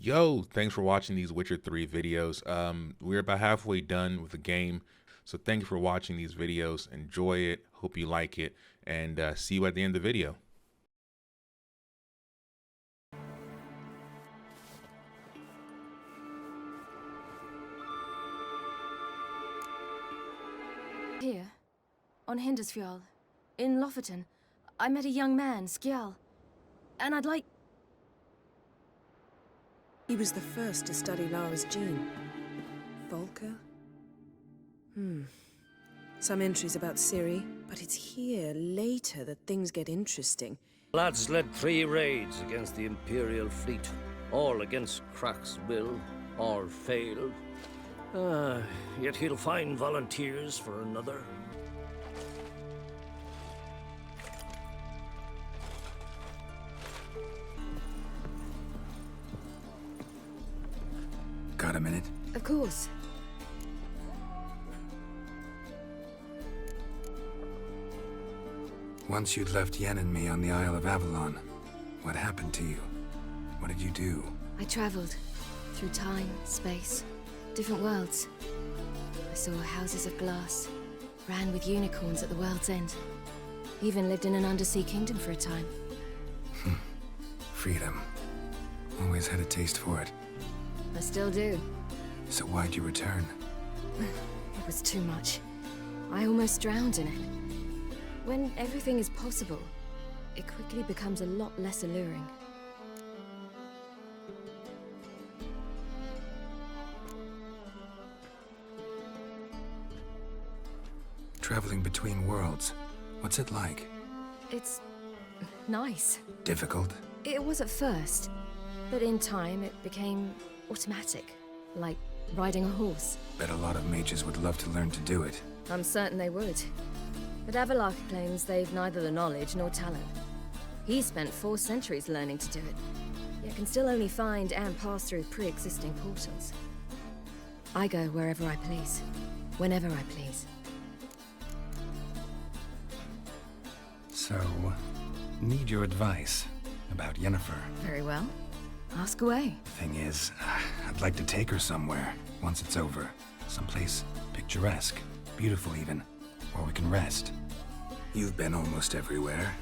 Yo, thanks for watching these Witcher 3 videos. We're about halfway done with the game, so thank you for watching these videos. Enjoy it, hope you like it, and see you at the end of the video. Here, on Skjall, in Lofoten, I met a young man, Skjall, and I'd like... He was the first to study Lara's gene. Volker? Some entries about Ciri, but it's here, later, that things get interesting. Lads led 3 raids against the Imperial fleet, all against Crach's will, all failed. Yet he'll find volunteers for another. Got a minute? Of course. Once you'd left Yen and me on the Isle of Avallac'h, what happened to you? What did you do? I traveled through time, space, different worlds. I saw houses of glass, ran with unicorns at the world's end. Even lived in an undersea kingdom for a time. Freedom. Always had a taste for it. I still do. So why'd you return? It was too much. I almost drowned in it. When everything is possible, it quickly becomes a lot less alluring. Traveling between worlds. What's it like? It's... nice. Difficult? It was at first, but in time it became automatic, like riding a horse. Bet a lot of mages would love to learn to do it. I'm certain they would. But Avallac'h claims they've neither the knowledge nor talent. He spent 4 centuries learning to do it, yet can still only find and pass through pre-existing portals. I go wherever I please, whenever I please. So, need your advice about Yennefer. Very well. Ask away. Thing is, I'd like to take her somewhere, once it's over. Someplace picturesque, beautiful even, where we can rest. You've been almost everywhere.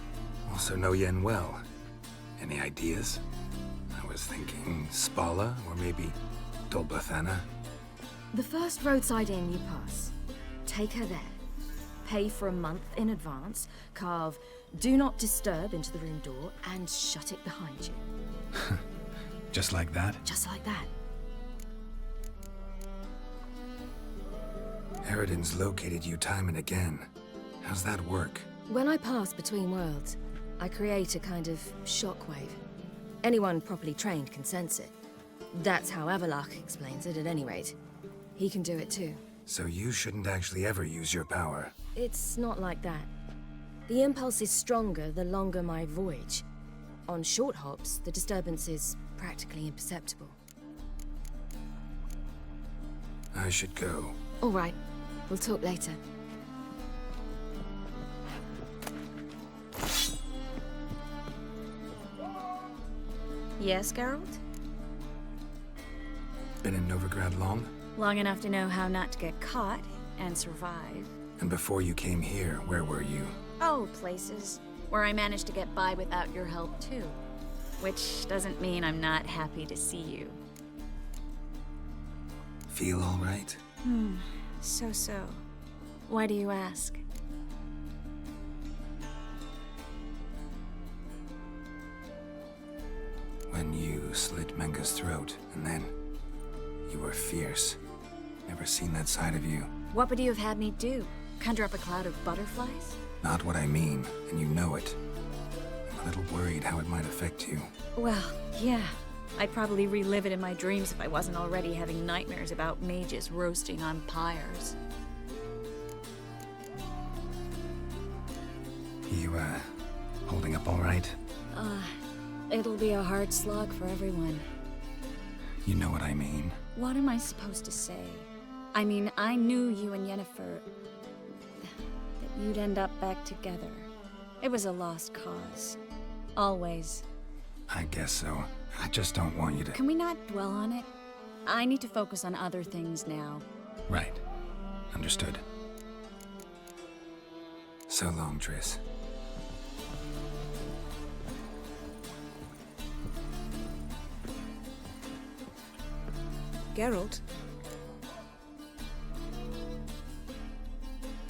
Also know Yen well. Any ideas? I was thinking Skjall, or maybe Dol Blathanna. The first roadside inn you pass, take her there. Pay for a month in advance, carve "Do Not Disturb" into the room door, and shut it behind you. Just like that? Just like that. Eridan's located you time and again. How's that work? When I pass between worlds, I create a kind of shockwave. Anyone properly trained can sense it. That's how Avallac'h explains it, at any rate. He can do it too. So you shouldn't actually ever use your power. It's not like that. The impulse is stronger the longer my voyage. On short hops, the disturbance is practically imperceptible. I should go. All right. We'll talk later. Yes, Geralt? Been in Novigrad long? Long enough to know how not to get caught and survive. And before you came here, where were you? Oh, places where I managed to get by without your help, too. Which doesn't mean I'm not happy to see you. Feel all right? So. Why do you ask? When you slit Menga's throat, and then you were fierce. Never seen that side of you. What would you have had me do? Conjure up a cloud of butterflies? Not what I mean, and you know it. I'm a little worried how it might affect you. Well, yeah. I'd probably relive it in my dreams if I wasn't already having nightmares about mages roasting on pyres. You, holding up all right? It'll be a hard slog for everyone. You know what I mean. What am I supposed to say? I mean, I knew you and Yennefer... that you'd end up back together. It was a lost cause. Always. I guess so. I just don't want you to... Can we not dwell on it? I need to focus on other things now. Right. Understood. So long, Triss. Geralt,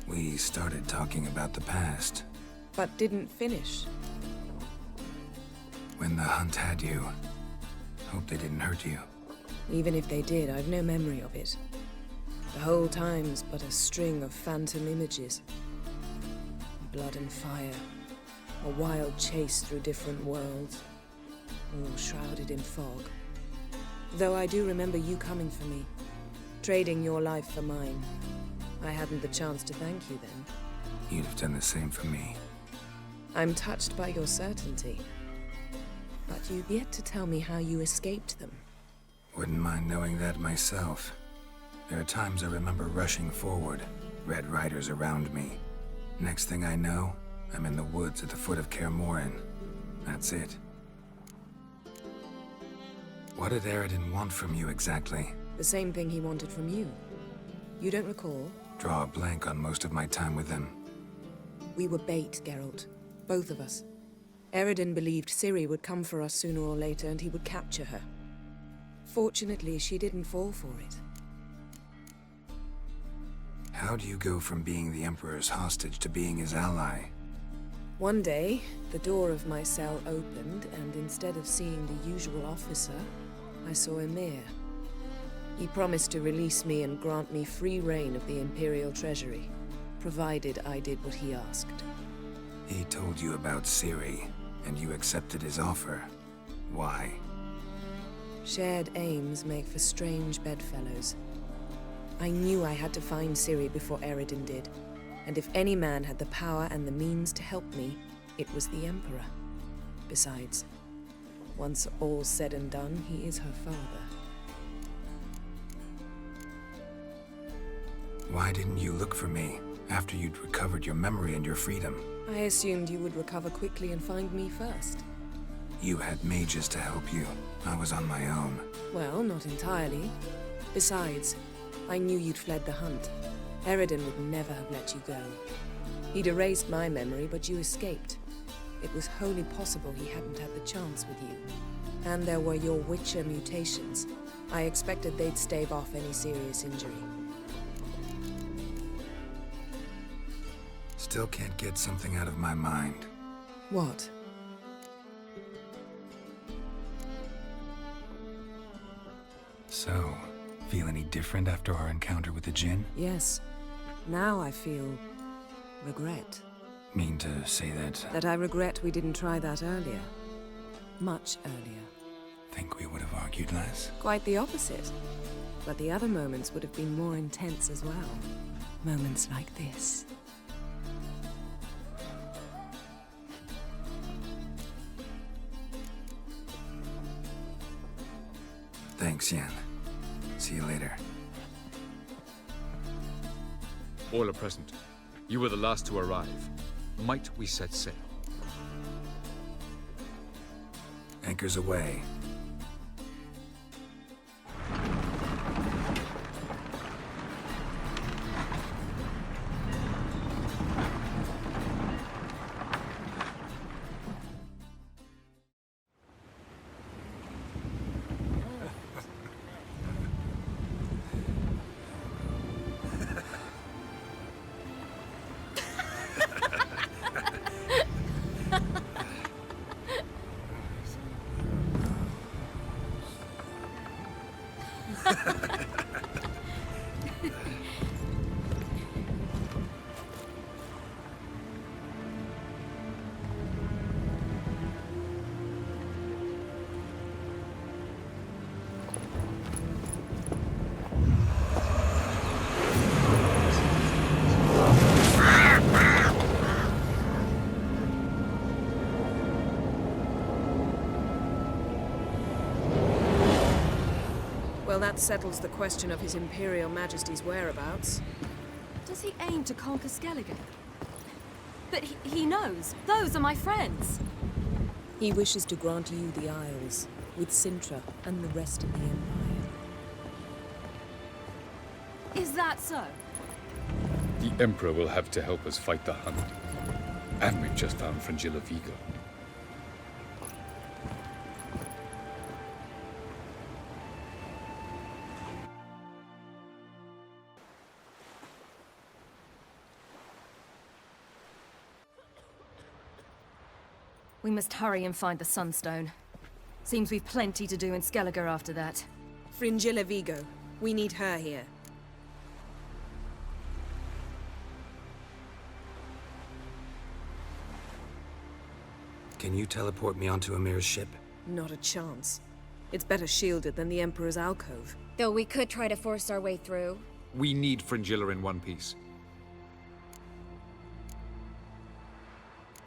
We started talking about the past. but didn't finish. When the hunt had you. Hope they didn't hurt you. Even if they did, I've no memory of it. The whole time's but a string of phantom images. Blood and fire. A wild chase through different worlds. All shrouded in fog. Though I do remember you coming for me. Trading your life for mine. I hadn't the chance to thank you then. You'd have done the same for me. I'm touched by your certainty. But you've yet to tell me how you escaped them. Wouldn't mind knowing that myself. There are times I remember rushing forward, Red Riders around me. Next thing I know, I'm in the woods at the foot of Kaer Morhen. That's it. What did Eredin want from you exactly? The same thing he wanted from you. You don't recall? Draw a blank on most of my time with him. We were bait, Geralt. Both of us. Eredin believed Ciri would come for us sooner or later and he would capture her. Fortunately, she didn't fall for it. How do you go from being the Emperor's hostage to being his ally? One day, the door of my cell opened, and instead of seeing the usual officer, I saw Emir. He promised to release me and grant me free reign of the Imperial Treasury, provided I did what he asked. He told you about Ciri, and you accepted his offer. Why? Shared aims make for strange bedfellows. I knew I had to find Ciri before Eredin did, and if any man had the power and the means to help me, it was the Emperor. Besides, once all's said and done, he is her father. Why didn't you look for me after you'd recovered your memory and your freedom? I assumed you would recover quickly and find me first. You had mages to help you. I was on my own. Well, not entirely. Besides, I knew you'd fled the hunt. Eredin would never have let you go. He'd erased my memory, but you escaped. It was wholly possible he hadn't had the chance with you. And there were your Witcher mutations. I expected they'd stave off any serious injury. Still can't get something out of my mind. What? So, feel any different after our encounter with the Djinn? Yes. Now I feel... regret. Mean to say that... That I regret we didn't try that earlier. Much earlier. Think we would have argued less? Quite the opposite. But the other moments would have been more intense as well. Moments like this. Thanks, Yen. See you later. All are present. You were the last to arrive. Might we set sail? Anchors away. Well, that settles the question of His Imperial Majesty's whereabouts. Does he aim to conquer Skjall again? But he knows. Those are my friends. He wishes to grant you the Isles. with Sintra and the rest of the Empire. Is that so? The Emperor will have to help us fight the Hunt. And we've just found Skjall Vigo. We must hurry and find the Sunstone. Seems we've plenty to do in Skjall after that. Skjall Vigo. We need her here. Can you teleport me onto Amir's ship? Not a chance. It's better shielded than the Emperor's alcove. Though we could try to force our way through. We need Skjall in one piece.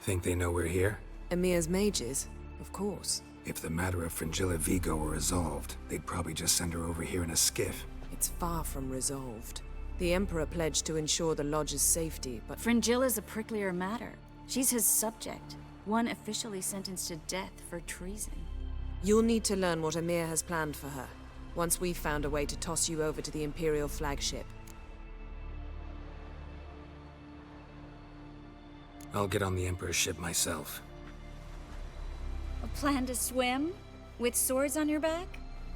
Think they know we're here? Amir's mages? Of course. If the matter of Skjall Vigo were resolved, they'd probably just send her over here in a skiff. It's far from resolved. The Emperor pledged to ensure the Lodge's safety, but Skjall is a pricklier matter. She's his subject, one officially sentenced to death for treason. you'll need to learn what Amir has planned for her, once we've found a way to toss you over to the Imperial flagship. I'll get on the Emperor's ship myself. A plan to swim? With swords on your back?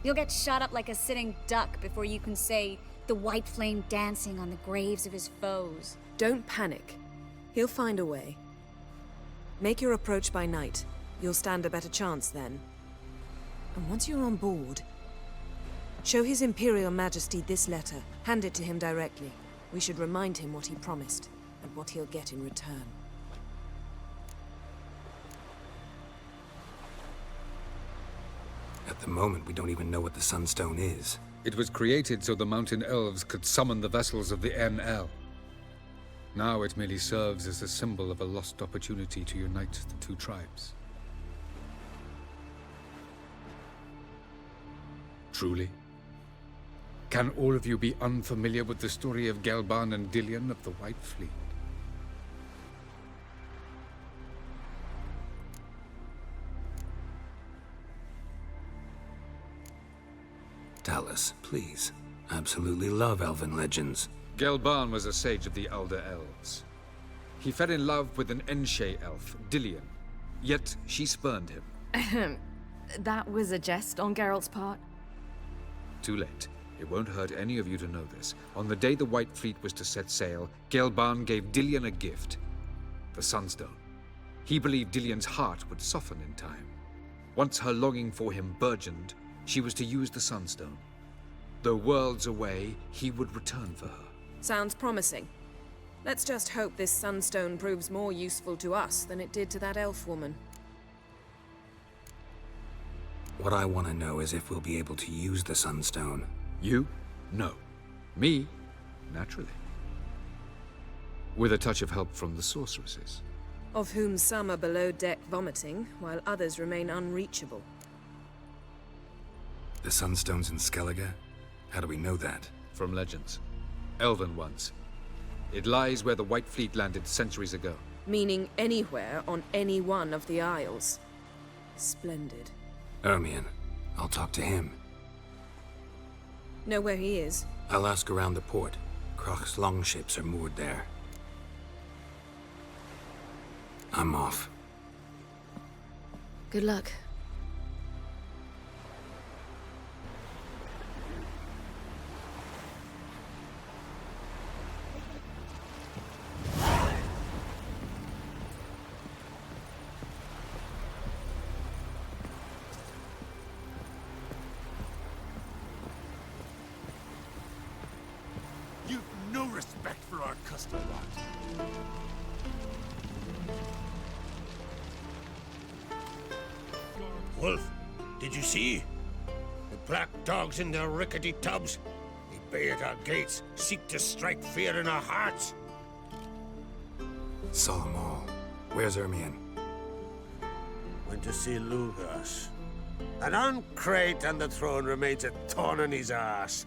You'll get shot up like a sitting duck before you can say, the white flame dancing on the graves of his foes. Don't panic. He'll find a way. Make your approach by night. You'll stand a better chance then. And once you're on board, show His Imperial Majesty this letter. Hand it to him directly. We should remind him what he promised, and what he'll get in return. At the moment, we don't even know what the Sunstone is. It was created so the Mountain Elves could summon the vessels of the NL. Now it merely serves as a symbol of a lost opportunity to unite the two tribes. Truly? Can all of you be unfamiliar with the story of Gelban and Dillion of the White Fleet? Tell us, please. Absolutely love elven legends. Gelban was a sage of the Elder Elves. He fell in love with an Enshe elf, Dillion, yet she spurned him. That was a jest on Geralt's part? Too late. It won't hurt any of you to know this. On the day the White Fleet was to set sail, Gelban gave Dillion a gift. The Sunstone. He believed Dillion's heart would soften in time. Once her longing for him burgeoned, she was to use the Sunstone. Though worlds away, he would return for her. Sounds promising. Let's just hope this Sunstone proves more useful to us than it did to that elf woman. What I want to know is if we'll be able to use the Sunstone. You? No. Me? Naturally. With a touch of help from the sorceresses. Of whom some are below deck vomiting, while others remain unreachable. The Sunstone's in Skellige? How do we know that? From legends. Elven ones. It lies where the White Fleet landed centuries ago. Meaning anywhere on any one of the Isles. Splendid. Ermion. I'll talk to him. Know where he is? I'll ask around the port. Croc's longships are moored there. I'm off. Good luck. You've no respect for our custom lot. Wolf, did you see? The black dogs in their rickety tubs. They bay at our gates, seek to strike fear in our hearts. Saw 'em all. Where's Ermion? Went to see Lugas. An uncrate on the throne remains a thorn in his ass.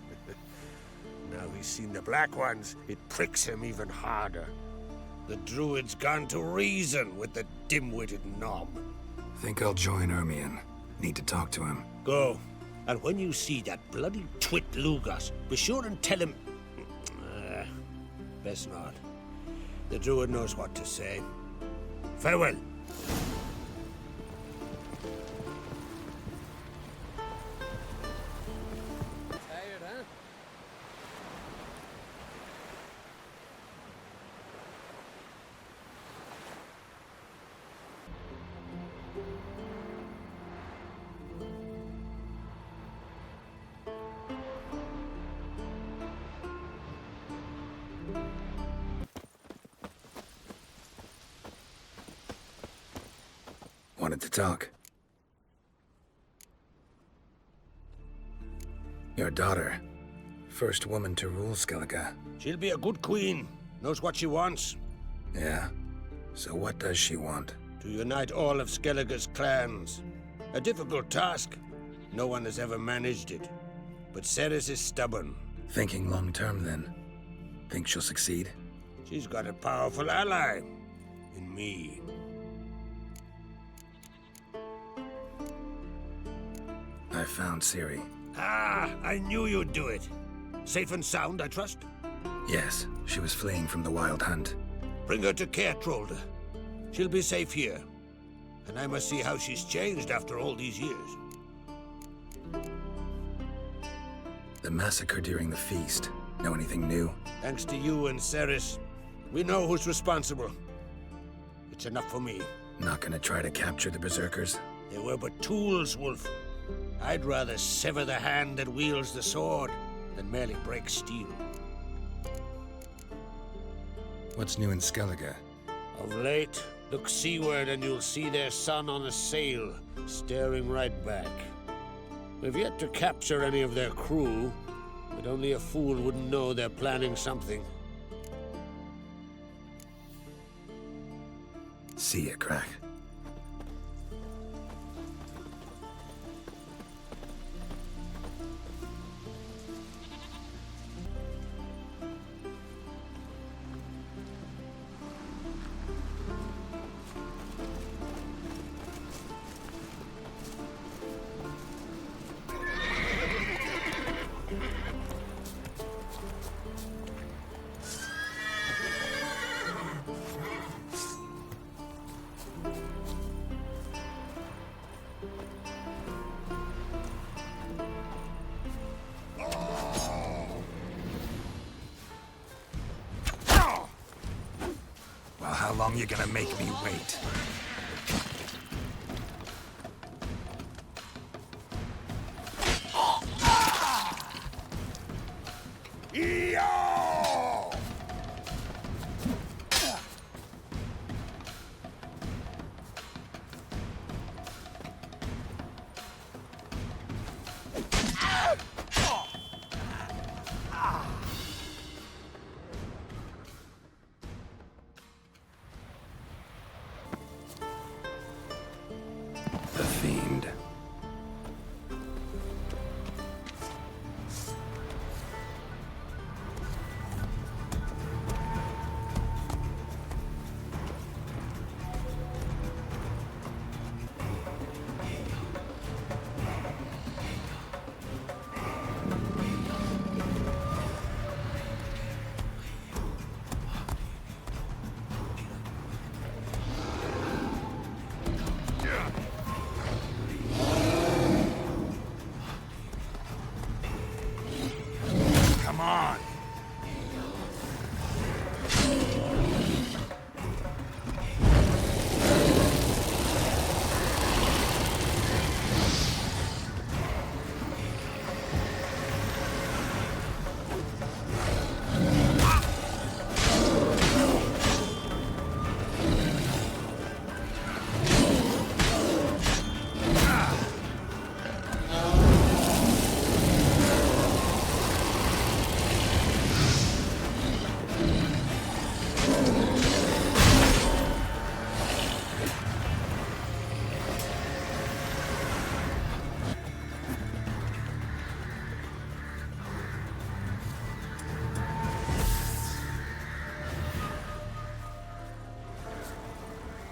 Now he's seen the Black Ones, it pricks him even harder. The Druid's gone to reason with the dim-witted knob. Think I'll join Ermion. Need to talk to him. Go. And when you see that bloody twit Lugas, be sure and tell him... best not. The druid knows what to say. Farewell. Tired, huh? Wanted to talk. Your daughter. First woman to rule Skjall. She'll be a good queen. Knows what she wants. Yeah? So what does she want? To unite all of Skellige's clans. A difficult task. No one has ever managed it. But Ceres is stubborn. Thinking long term, then. Think she'll succeed? She's got a powerful ally. In me. I found Ciri. Ah, I knew you'd do it. Safe and sound, I trust? Yes, she was fleeing from the Wild Hunt. Bring her to Kertrolde. She'll be safe here. And I must see how she's changed after all these years. The massacre during the feast. Know anything new? Thanks to you and Ceres, we know who's responsible. It's enough for me. Not gonna try to capture the Berserkers? They were but tools, Wolf. I'd rather sever the hand that wields the sword than merely break steel. What's new in Skellige? Of late, look seaward and you'll see their sun on a sail, staring right back. We've yet to capture any of their crew, but only a fool wouldn't know they're planning something. See ya, Crack. Well, how long you gonna make me wait? The Fiend. Come on!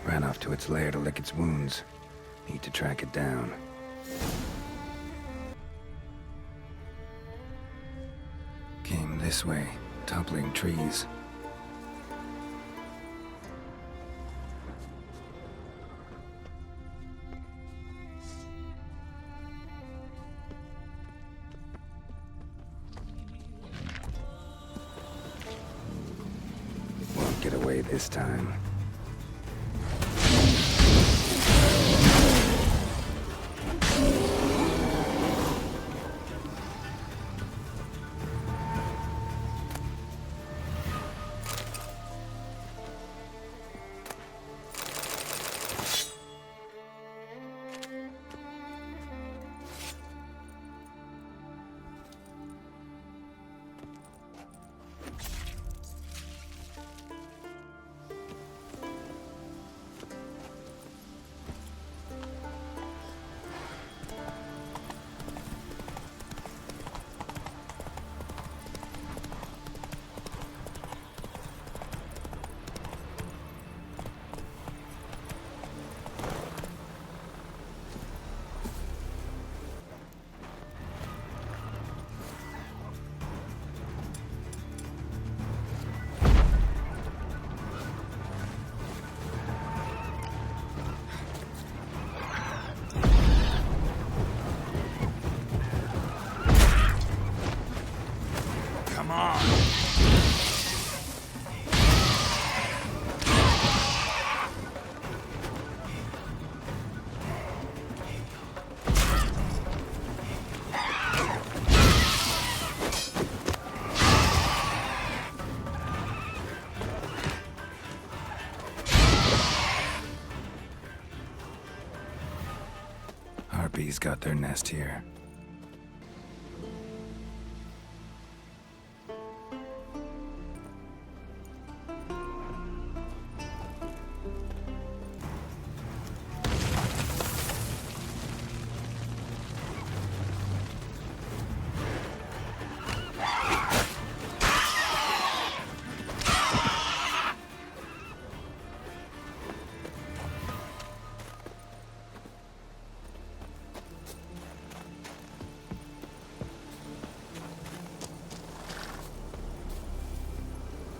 Ran off to its lair to lick its wounds. Need to track it down. this way, toppling trees. Won't get away this time. Harpies got their nest here.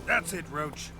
That's it, Roach.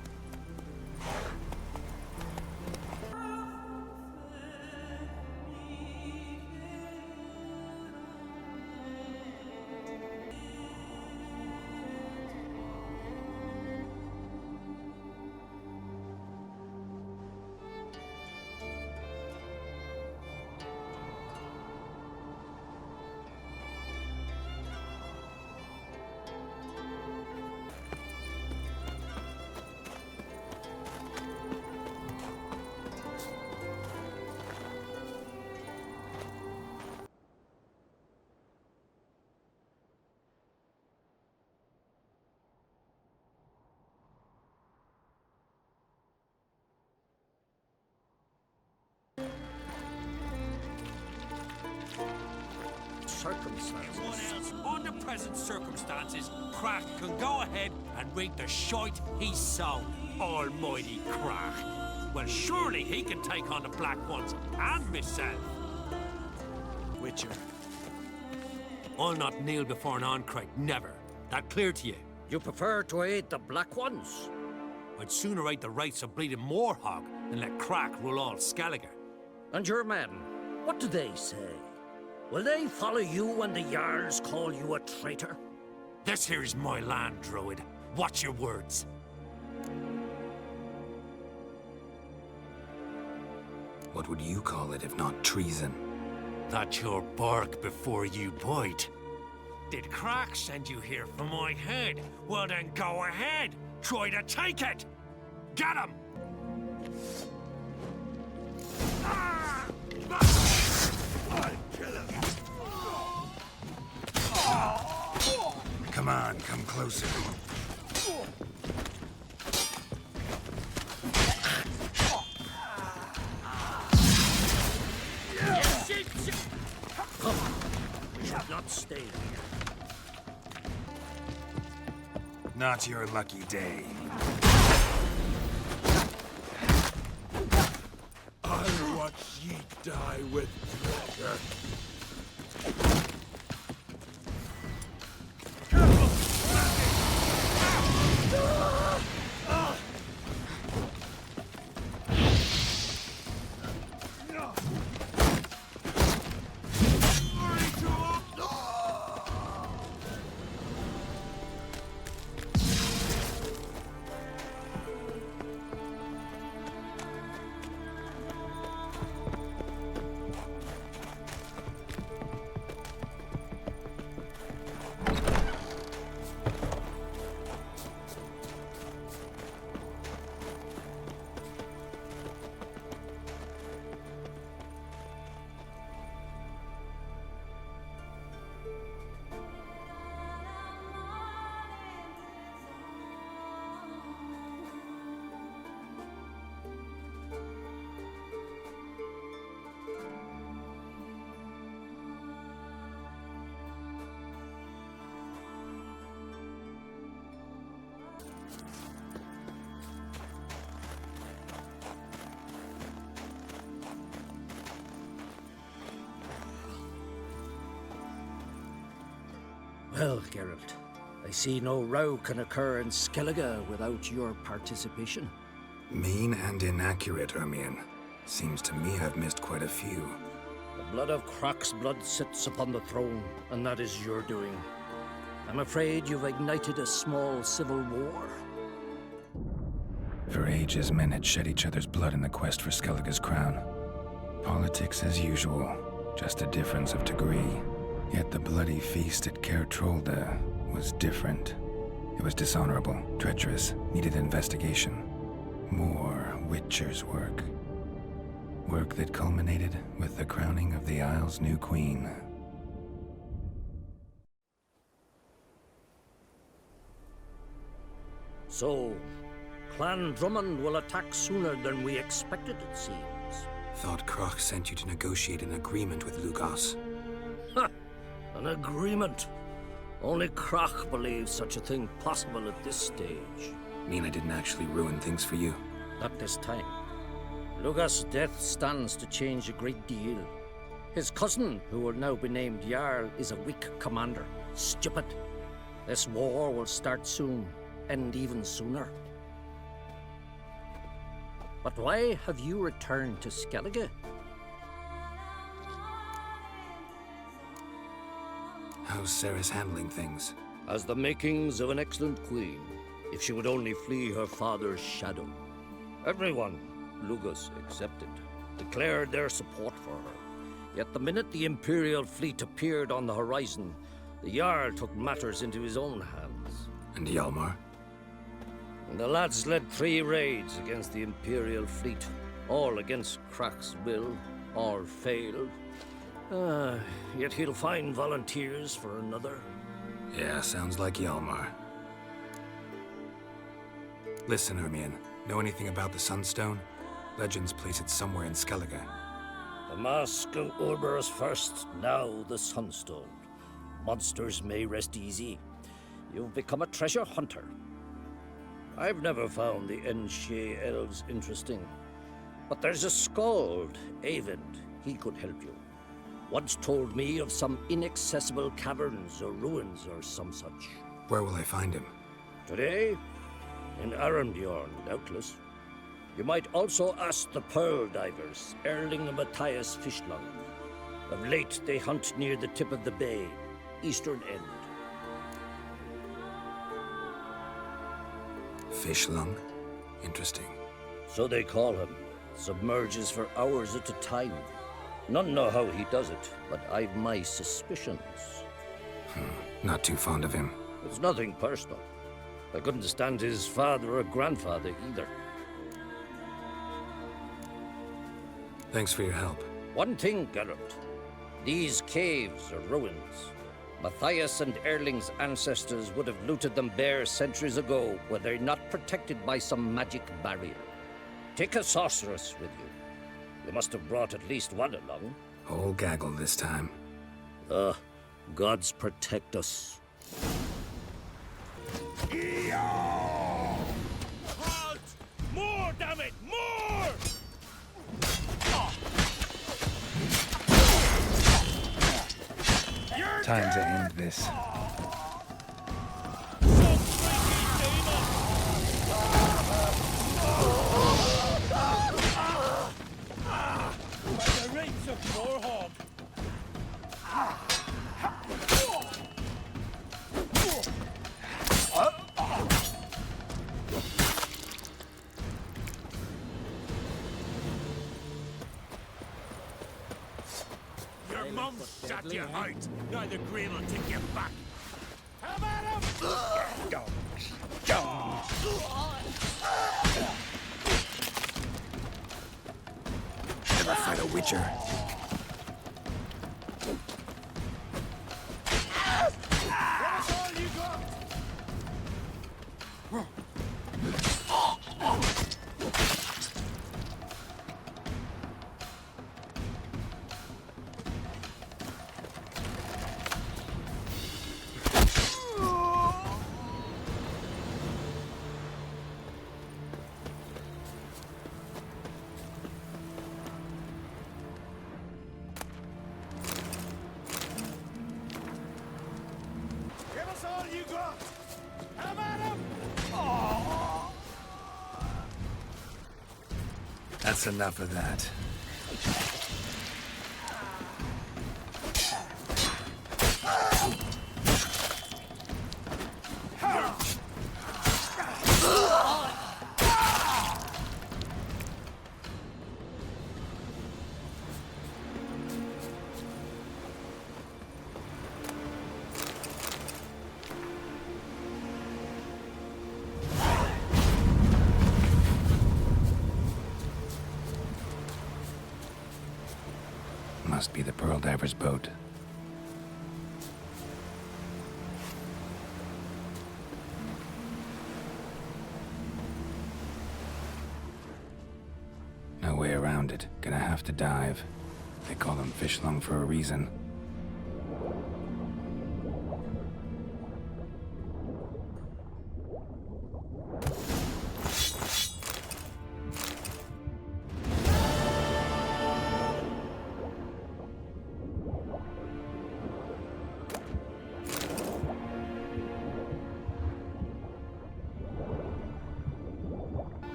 Circumstances. Under present circumstances, Crack can go ahead and reap the shite he's sown. Almighty Crack. Well, surely he can take on the Black Ones and myself. Witcher. I'll not kneel before an Ancrate, never. That clear to you? You prefer to aid the Black Ones? I'd sooner aid the rights of bleeding Moorhog than let Crack rule all Skellige. And your men, what do they say? Will they follow you when the Jarls call you a traitor? This here is my land, Druid. Watch your words. What would you call it if not treason? That's your bark before you bite. Did Crack send you here for my head? Well then go ahead. Try to take it. Get him! Come on, come closer. Come, we should not stay here. Not your lucky day. I'll watch ye die with pleasure. Well, Geralt, I see no row can occur in Skellige without your participation. Mean and inaccurate, Ermion. Seems to me I've missed quite a few. The blood of Crach's blood sits upon the throne, and that is your doing. I'm afraid you've ignited a small civil war. For ages, men had shed each other's blood in the quest for Skellige's crown. Politics as usual, just a difference of degree. Yet the bloody feast at Caer Trolda was different. It was dishonorable, treacherous, needed investigation. More Witcher's work. Work that culminated with the crowning of the Isle's new queen. So, Clan Drummond will attack sooner than we expected, it seems. Thought Crach sent you to negotiate an agreement with Lugos. Ha! An agreement? Only Crach believes such a thing possible at this stage. Mean I didn't actually ruin things for you? Not this time. Lugos' death stands to change a great deal. His cousin, who will now be named Jarl, is a weak commander. Stupid. This war will start soon, end even sooner. But why have you returned to Skellige? How's Ceres handling things? Has the makings of an excellent queen, if she would only flee her father's shadow. Everyone, Lugos excepted, declared their support for her. Yet the minute the Imperial fleet appeared on the horizon, the Jarl took matters into his own hands. And Hjalmar? The lads led 3 raids against the Imperial fleet, all against Crach's will, all failed. Yet he'll find volunteers for another. Yeah, sounds like Hjalmar. Listen, Ermion, know anything about the Sunstone? Legends place it somewhere in Skellige. The Mask of Urberus first, now the Sunstone. Monsters may rest easy. You've become a treasure hunter. I've never found the Enshe elves interesting. But there's a skald, Eyvind. He could help you. Once told me of some inaccessible caverns or ruins or some such. Where will I find him? Today? In Arenbjorn, doubtless. You might also ask the Pearl Divers, Erling and Matthias Fishlung. Of late, they hunt near the tip of the bay, eastern end. Fishlung? Interesting. So they call him. Submerges for hours at a time. None know how he does it, but I've my suspicions. Not too fond of him. It's nothing personal. I couldn't stand his father or grandfather either. Thanks for your help. One thing, Geralt. These caves are ruins. Matthias and Erling's ancestors would have looted them bare centuries ago were they not protected by some magic barrier. Take a sorceress with you. You must have brought at least one along. Whole gaggle this time. Gods protect us. Halt! More, damn it! More! Time to end this. The rates of Warhog. Your mum shot you out. Now the Grey will take you back. Come at him! Never fight a Witcher. That's all you got! you got? Come at him! Oh. That's enough of that. Must be the Pearl Diver's boat. No way around it. Gonna have to dive. They call them fish lung for a reason.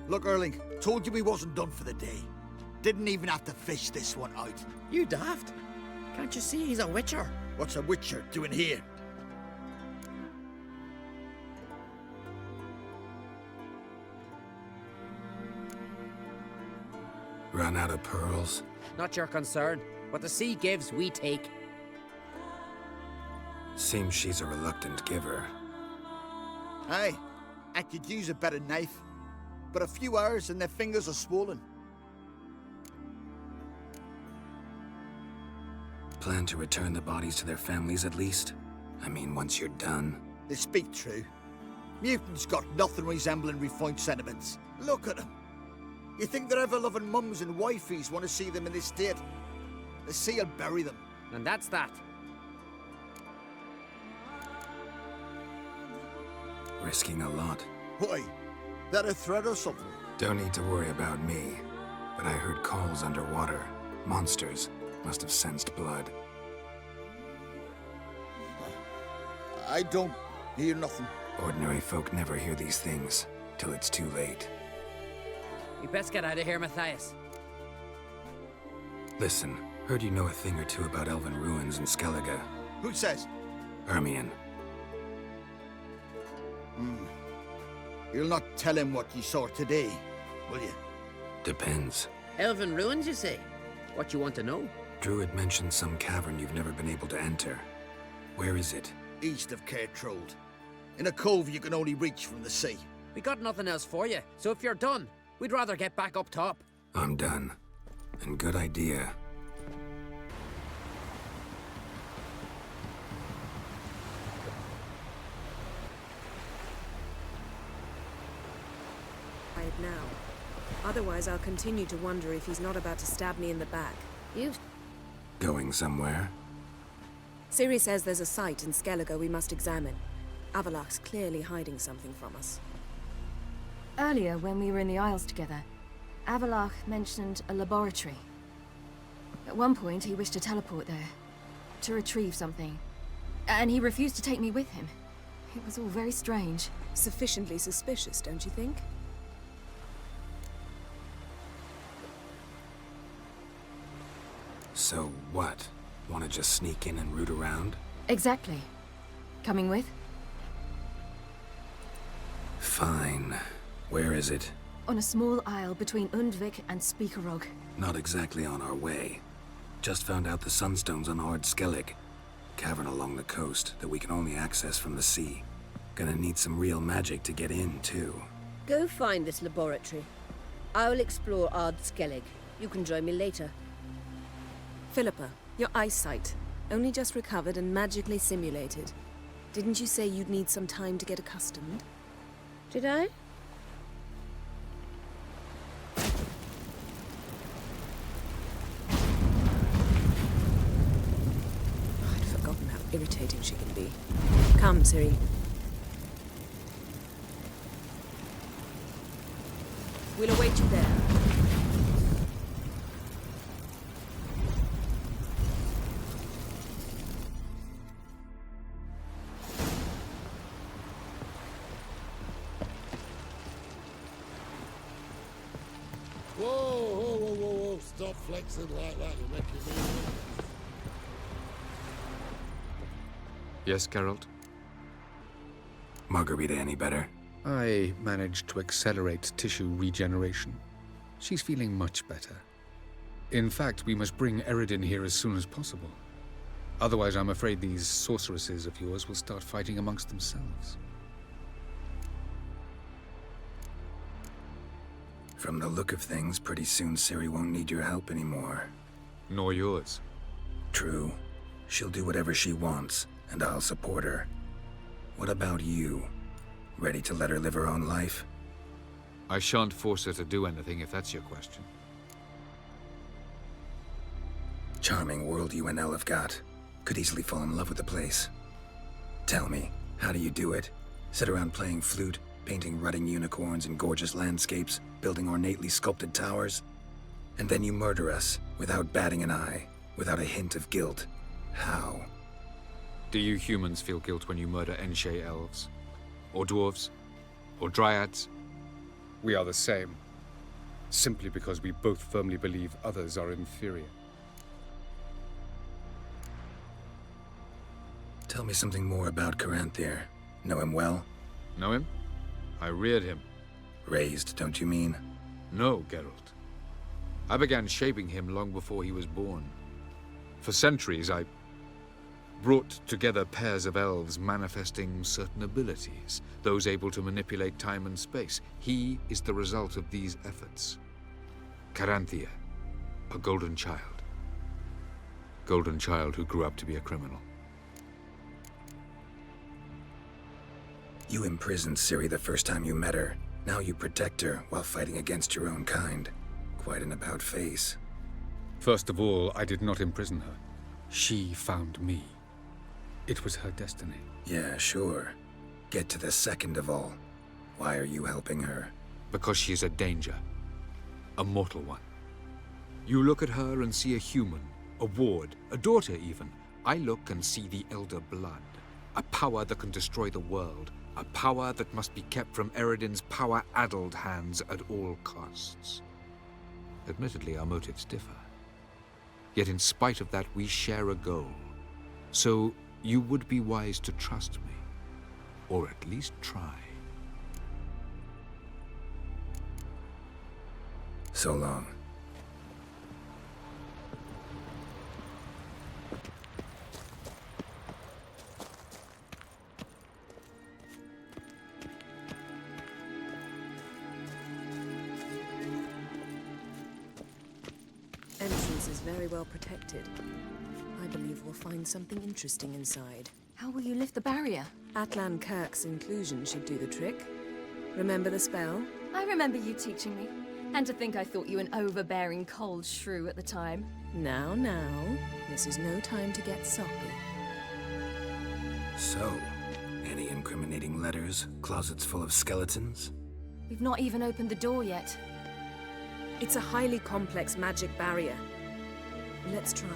Look, Erling, told you we wasn't done for the day. Didn't even have to fish this one out. You daft. Can't you see he's a witcher? What's a witcher doing here? Run out of pearls? Not your concern. What the sea gives, we take. Seems she's a reluctant giver. Aye, I could use a better knife. But a few hours and their fingers are swollen. Plan to return the bodies to their families at least? I mean, once you're done. They speak true. Mutants got nothing resembling refined sentiments. Look at them. You think their ever-loving mums and wifeys want to see them in this state? The sea will bury them. And that's that. Risking a lot. Why? That a threat or something? Don't need to worry about me. But I heard calls underwater. Monsters must have sensed blood. I don't hear nothing. Ordinary folk never hear these things till it's too late. We best get out of here, Matthias. Listen, heard you know a thing or two about elven ruins in Skellige. Who says? Hermione. You'll not tell him what you saw today, will you? Depends. Elven ruins, you say? What you want to know? Druid mentioned some cavern you've never been able to enter. Where is it? East of Cairtrold. In a cove you can only reach from the sea. We got nothing else for you, so if you're done, we'd rather get back up top. I'm done. And good idea. Now. Otherwise, I'll continue to wonder if he's not about to stab me in the back. You... Going somewhere? Ciri says there's a site in Skellige we must examine. Avallac'h's clearly hiding something from us. Earlier, when we were in the Isles together, Avallac'h mentioned a laboratory. At one point, he wished to teleport there, to retrieve something. And he refused to take me with him. It was all very strange. Sufficiently suspicious, don't you think? So what? Want to just sneak in and root around? Exactly. Coming with? Fine. Where is it? On a small isle between Undvik and Speakerog. Not exactly on our way. Just found out the Sunstone's on Skjall. Cavern along the coast that we can only access from the sea. Gonna need some real magic to get in, too. Go find this laboratory. I'll explore Skjall. You can join me later. Philippa, your eyesight. Only just recovered and magically simulated. Didn't you say you'd need some time to get accustomed? Did I? I'd forgotten how irritating she can be. Come, Ciri. We'll await you there. Whoa. Stop flexing like that. You're making me nervous. Yes, Geralt? Margarita any better? I managed to accelerate tissue regeneration. She's feeling much better. In fact, we must bring Eredin here as soon as possible. Otherwise, I'm afraid these sorceresses of yours will start fighting amongst themselves. From the look of things, pretty soon Ciri won't need your help anymore. Nor yours. True. She'll do whatever she wants, and I'll support her. What about you? Ready to let her live her own life? I shan't force her to do anything, if that's your question. Charming world you and Elle have got. Could easily fall in love with the place. Tell me, how do you do it? Sit around playing flute, painting rutting unicorns and gorgeous landscapes, building ornately sculpted towers? And then you murder us, without batting an eye, without a hint of guilt. How? Do you humans feel guilt when you murder Enshe elves? Or dwarves? Or dryads? We are the same. Simply because we both firmly believe others are inferior. Tell me something more about Caranthir. Know him well? Know him? I reared him. Raised, don't you mean? No, Geralt. I began shaping him long before he was born. For centuries, I brought together pairs of elves manifesting certain abilities, those able to manipulate time and space. He is the result of these efforts. Caranthir, a golden child. Golden child who grew up to be a criminal. You imprisoned Ciri the first time you met her. Now you protect her while fighting against your own kind. Quite an about face. First of all, I did not imprison her. She found me. It was her destiny. Yeah, sure. Get to the second of all. Why are you helping her? Because she is a danger. A mortal one. You look at her and see a human, a ward, a daughter even. I look and see the Elder Blood. A power that can destroy the world. A power that must be kept from Eredin's power-addled hands at all costs. Admittedly, our motives differ. Yet in spite of that, we share a goal. So, you would be wise to trust me. Or at least try. So long. Entrance is very well protected. I believe we'll find something interesting inside. How will you lift the barrier? Atlan Kirk's inclusion should do the trick. Remember the spell? I remember you teaching me. And to think I thought you an overbearing cold shrew at the time. Now, this is no time to get soppy. So, any incriminating letters? Closets full of skeletons? We've not even opened the door yet. It's a highly complex magic barrier. Let's try.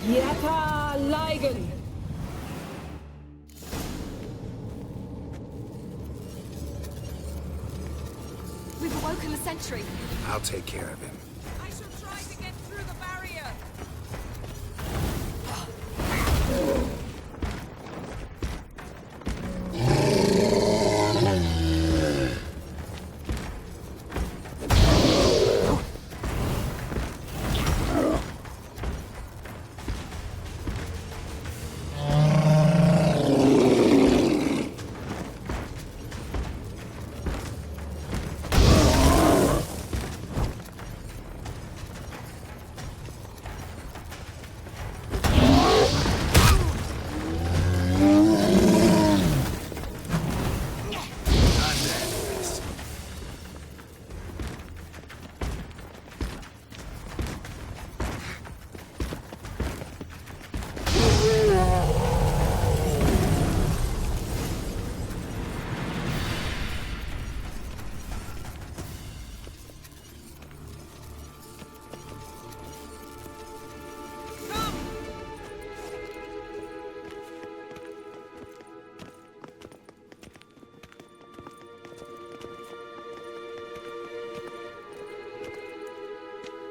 Yata Ligen! We've awoken the sentry. I'll take care of him. I shall try to get through the barrier!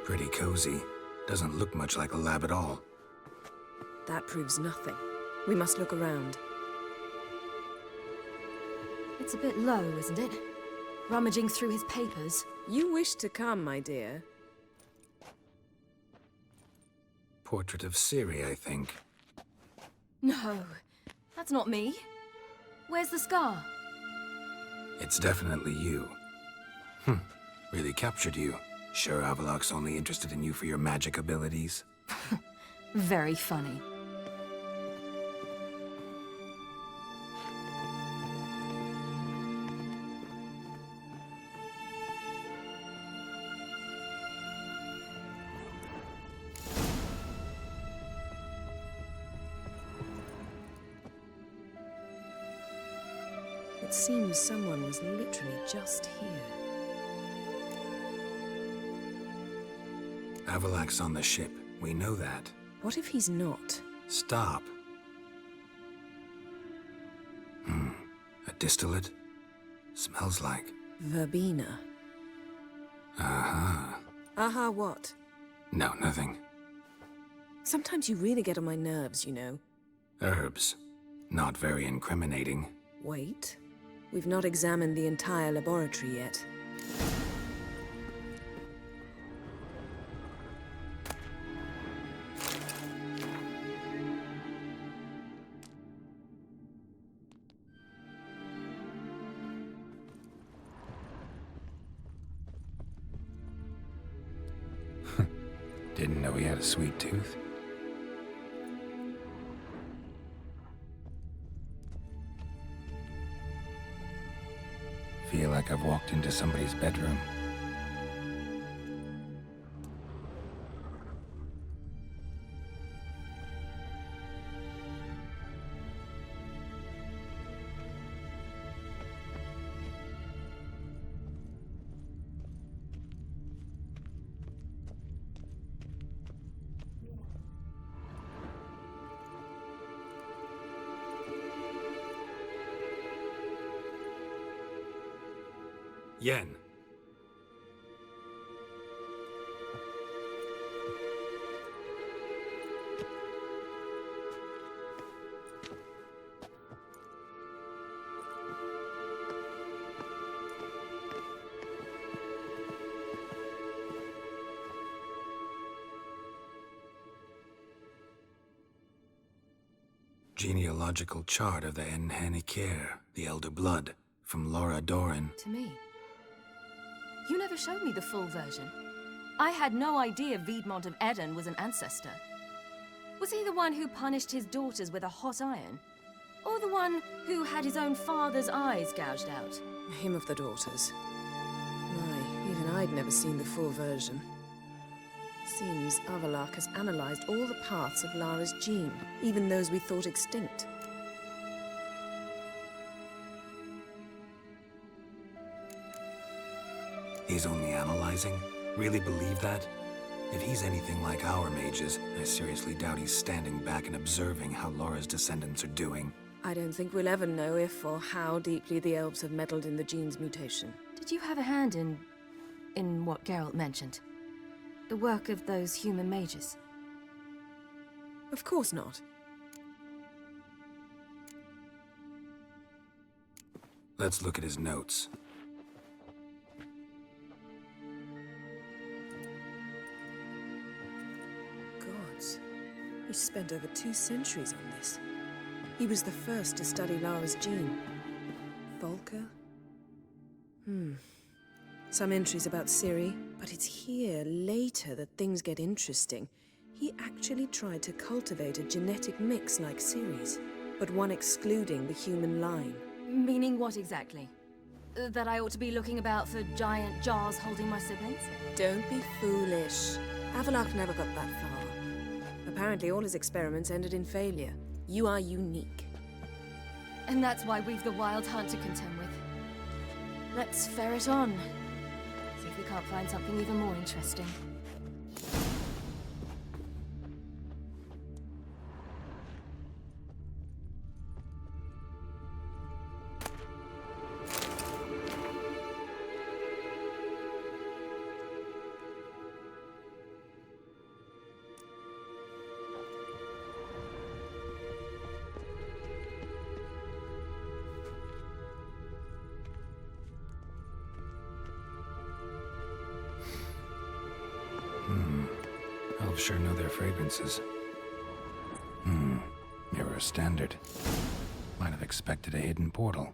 Pretty cozy. Doesn't look much like a lab at all. That proves nothing. We must look around. It's a bit low, isn't it? Rummaging through his papers. You wish to come, my dear. Portrait of Ciri, I think. No, that's not me. Where's the scar? It's definitely you. Really captured you. Sure Avallac'h's only interested in you for your magic abilities? Very funny. It seems someone was literally just here. Avallac'h's on the ship. We know that. What if he's not? Stop. A distillate? Smells like... Verbena. Uh-huh. Aha, what? No, nothing. Sometimes you really get on my nerves, you know. Herbs. Not very incriminating. Wait. We've not examined the entire laboratory yet. Didn't know he had a sweet tooth. Feel like I've walked into somebody's bedroom. Yen. Genealogical chart of the Enhanikir, the Elder Blood, from Laura Doran. To me. You never showed me the full version. I had no idea Viedmont of Eden was an ancestor. Was he the one who punished his daughters with a hot iron? Or the one who had his own father's eyes gouged out? Him of the daughters. My, even I'd never seen the full version. Seems Avallac'h has analyzed all the parts of Lara's gene, even those we thought extinct. He's only analyzing? Really believe that? If he's anything like our mages, I seriously doubt he's standing back and observing how Laura's descendants are doing. I don't think we'll ever know if or how deeply the elves have meddled in the gene's mutation. Did you have a hand in what Geralt mentioned? The work of those human mages? Of course not. Let's look at his notes. Gods. He spent over 2 centuries on this. He was the first to study Lara's gene. Volker? Some entries about Ciri, but it's here, later, that things get interesting. He actually tried to cultivate a genetic mix like Ciri's, but one excluding the human line. Meaning what exactly? That I ought to be looking about for giant jars holding my siblings? Don't be foolish. Avallac'h never got that far. Apparently all his experiments ended in failure. You are unique. And that's why we've the Wild Hunt to contend with. Let's ferret on. See if we can't find something even more interesting. elves sure know their fragrances. Mirror standard. Might have expected a hidden portal.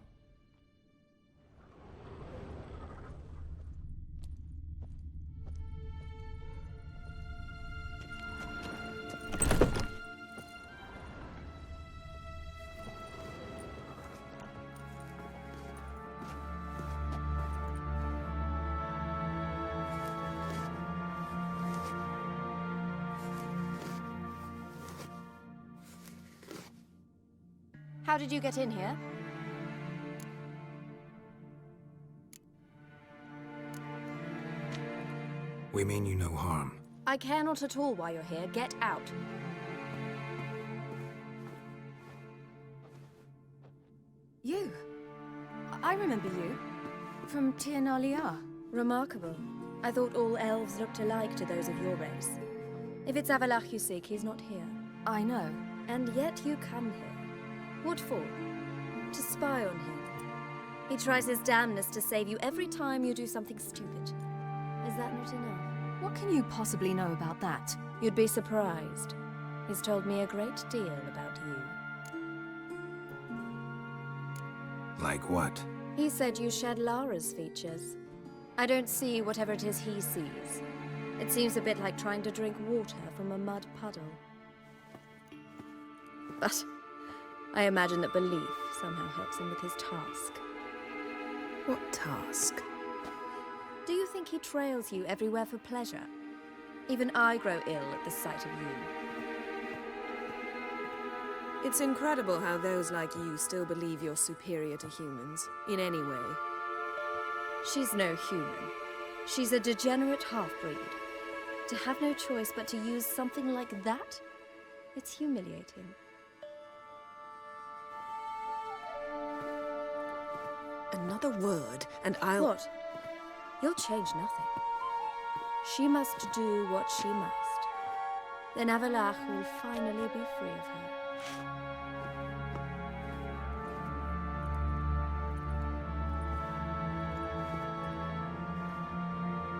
How did you get in here? We mean you no harm. I care not at all why you're here. Get out. You? I remember you. From Tir na Liar. Remarkable. I thought all elves looked alike to those of your race. If it's Avallac'h you seek, he's not here. I know. And yet you come here. What for? To spy on him. He tries his damnedest to save you every time you do something stupid. Is that not enough? What can you possibly know about that? You'd be surprised. He's told me a great deal about you. Like what? He said you shared Lara's features. I don't see whatever it is he sees. It seems a bit like trying to drink water from a mud puddle. But I imagine that belief somehow helps him with his task. What task? Do you think he trails you everywhere for pleasure? Even I grow ill at the sight of you. It's incredible how those like you still believe you're superior to humans, in any way. She's no human. She's a degenerate half-breed. To have no choice but to use something like that? It's humiliating. Another word, and I'll... What? You'll change nothing. She must do what she must. Then Avallac'h will finally be free of her.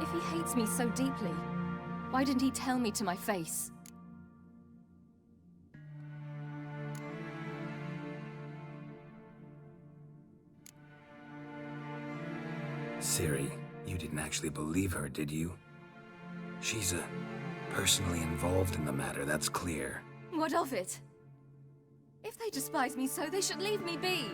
If he hates me so deeply, why didn't he tell me to my face? Ciri, you didn't actually believe her, did you? She's personally involved in the matter, that's clear. What of it? If they despise me so, they should leave me be.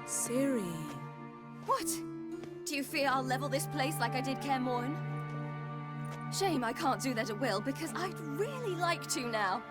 Ciri. What? Do you fear I'll level this place like I did Kaer Morhen? Shame I can't do that at will, because I'd really like to now.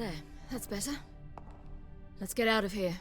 There, that's better. Let's get out of here.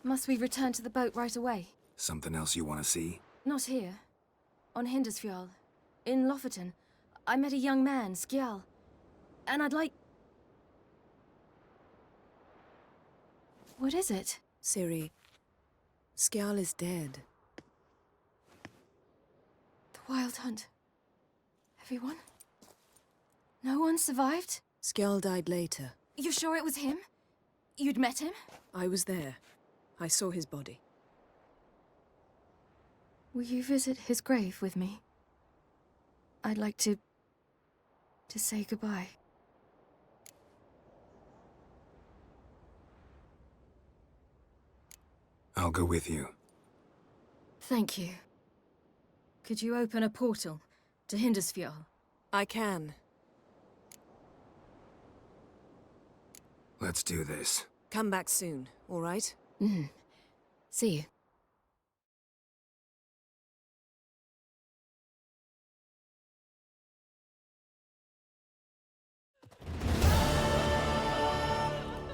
Must we return to the boat right away? Something else you want to see? Not here. On Skjall. In Lofoten. I met a young man, Skjall. And I'd like... What is it? Ciri, Skjall is dead. The Wild Hunt. Everyone? No one survived? Skjall died later. You sure it was him? You'd met him? I was there. I saw his body. Will you visit his grave with me? I'd like to say goodbye. I'll go with you. Thank you. Could you open a portal to Skjall? I can. Let's do this. Come back soon, all right? See you.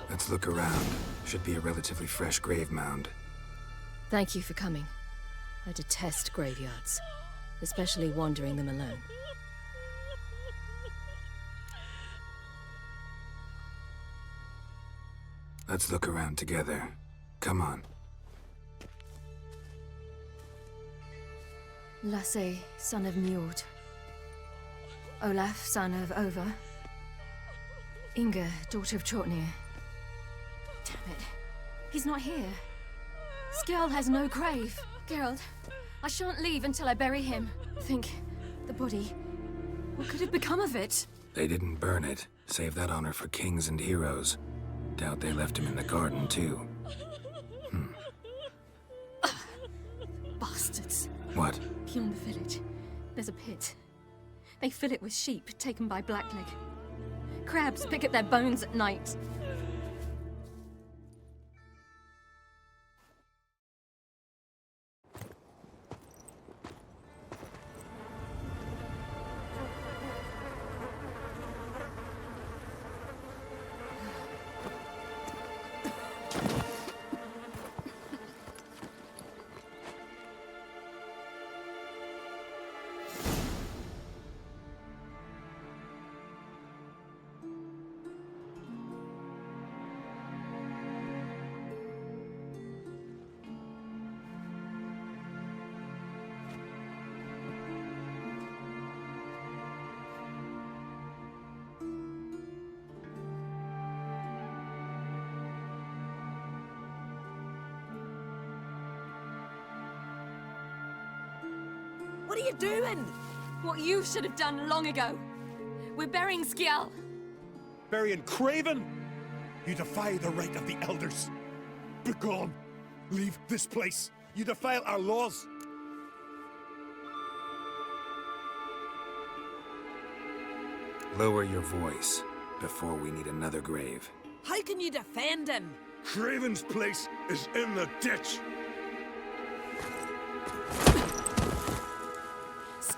Let's look around. Should be a relatively fresh grave mound. Thank you for coming. I detest graveyards, especially wandering them alone. Let's look around together. Come on. Lasse, son of Njord. Olaf, son of Over. Inga, daughter of Trotnir. Damn it. He's not here. Skjall has no grave. Geralt, I shan't leave until I bury him. Think, the body. What could have become of it? They didn't burn it. Save that honor for kings and heroes. Doubt they left him in the garden, too. Bastards. What? Beyond the village, there's a pit. They fill it with sheep taken by Blackleg. Crabs pick at their bones at night. What are you doing? What you should have done long ago. We're burying Skjall. Burying Craven? You defy the right of the elders. Begone. Leave this place. You defile our laws. Lower your voice before we need another grave. How can you defend him? Craven's place is in the ditch.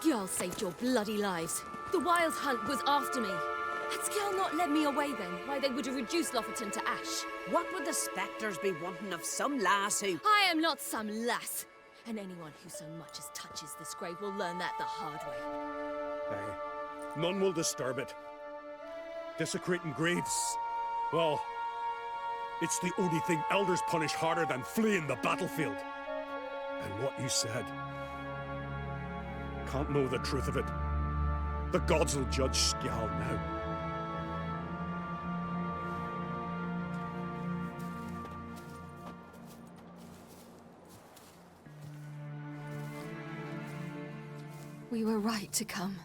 Skjall saved your bloody lives. The Wild Hunt was after me. Had Skjall not led me away then, why they would have reduced Lofoten to ash. What would the spectres be wanting of some lass who... I am not some lass. And anyone who so much as touches this grave will learn that the hard way. Aye. None will disturb it. Desecrating graves, well, it's the only thing elders punish harder than fleeing the battlefield. And what you said, can't know the truth of it. The gods will judge Skjall now. We were right to come.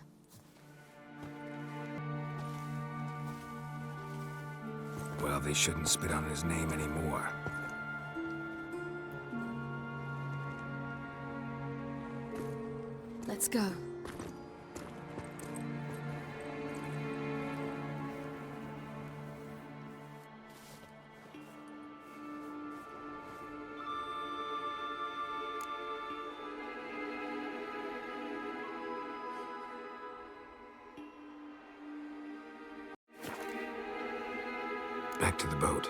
Well, they shouldn't spit on his name anymore. Let's go. Back to the boat.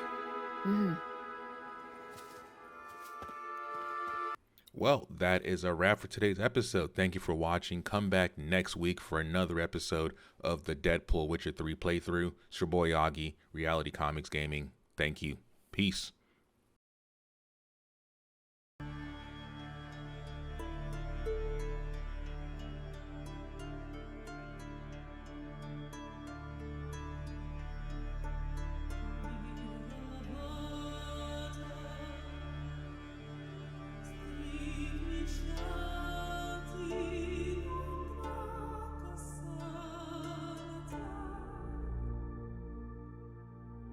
Well, that is a wrap for today's episode. Thank you for watching. Come back next week for another episode of the Deadpool Witcher 3 playthrough. It's your boy Augie, Reality Comics Gaming. Thank you. Peace.